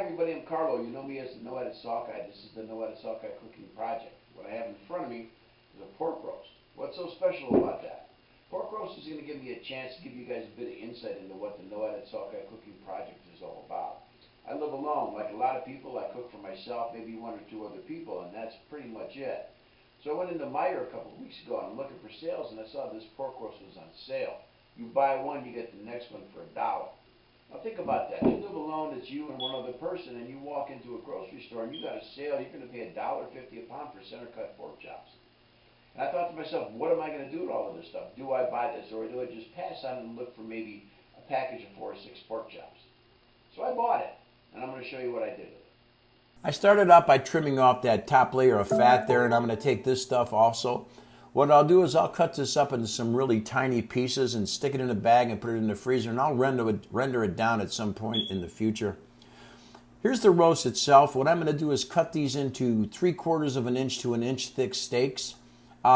everybody, I'm Carlo. You know me as the No Edit Sockeye. This is the No Edit Sockeye Cooking Project. What I have in front of me is a pork roast. What's so special about that? Pork roast is going to give me a chance to give you guys a bit of insight into what the No Edit Sockeye Cooking Project is all about. I live alone. Like a lot of people, I cook for myself, maybe one or two other people, and that's pretty much it. So I went into Meijer a couple of weeks ago and I'm looking for sales, and I saw this pork roast was on sale. You buy one, you get the next one for $1. Now think about that. You live alone, it's you and one other person, and you walk into a grocery store and you got a sale, you're going to pay $1.50 a pound for center cut pork chops. And I thought to myself, what am I going to do with all of this stuff? Do I buy this, or do I just pass on and look for maybe a package of 4 or 6 pork chops? So I bought it, and I'm going to show you what I did with it. I started out by trimming off that top layer of fat there, and I'm going to take this stuff also. What I'll do is I'll cut this up into some really tiny pieces and stick it in a bag and put it in the freezer, and I'll render it down at some point in the future. Here's the roast itself. What I'm going to do is cut these into 3/4 of an inch to 1 inch thick steaks.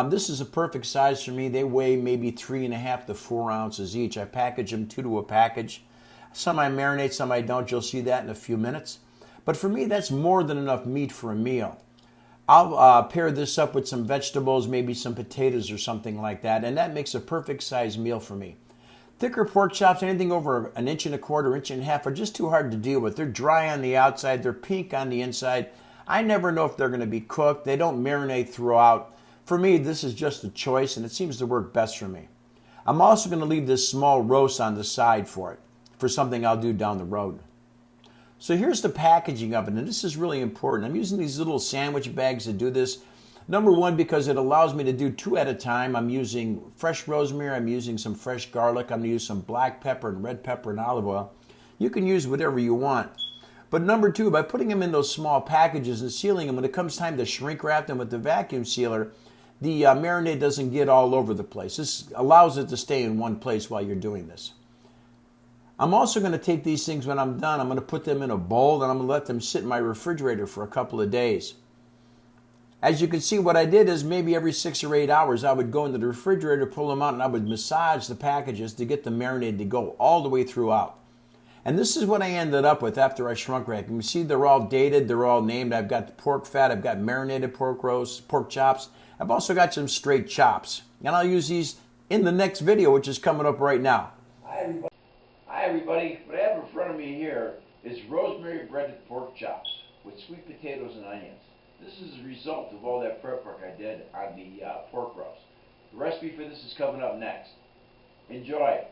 This is a perfect size for me. They weigh maybe 3.5 to 4 ounces each. I package them 2 to a package. Some I marinate, some I don't. You'll see that in a few minutes. But for me, that's more than enough meat for a meal. I'll pair this up with some vegetables, maybe some potatoes or something like that, and that makes a perfect size meal for me. Thicker pork chops, anything over 1.25 inches, 1.5 inches, are just too hard to deal with. They're dry on the outside, they're pink on the inside. I never know if they're going to be cooked. They don't marinate throughout. For me, this is just a choice, and it seems to work best for me. I'm also going to leave this small roast on the side for it, for something I'll do down the road. So here's the packaging of it, and this is really important. I'm using these little sandwich bags to do this. Number one, because it allows me to do 2 at a time. I'm using fresh rosemary, I'm using some fresh garlic, I'm going to use some black pepper and red pepper and olive oil. You can use whatever you want. But number two, by putting them in those small packages and sealing them, when it comes time to shrink wrap them with the vacuum sealer, the marinade doesn't get all over the place. This allows it to stay in one place while you're doing this. I'm also going to take these things when I'm done, I'm going to put them in a bowl and I'm going to let them sit in my refrigerator for a couple of days. As you can see, what I did is maybe every 6 or 8 hours I would go into the refrigerator, pull them out, and I would massage the packages to get the marinade to go all the way throughout. And this is what I ended up with after I shrunk wrap. You can see they're all dated, they're all named. I've got the pork fat, I've got marinated pork roast, pork chops. I've also got some straight chops. And I'll use these in the next video, which is coming up right now. Hi everybody, what I have in front of me here is rosemary breaded pork chops with sweet potatoes and onions. This is a result of all that prep work I did on the pork roast. The recipe for this is coming up next. Enjoy.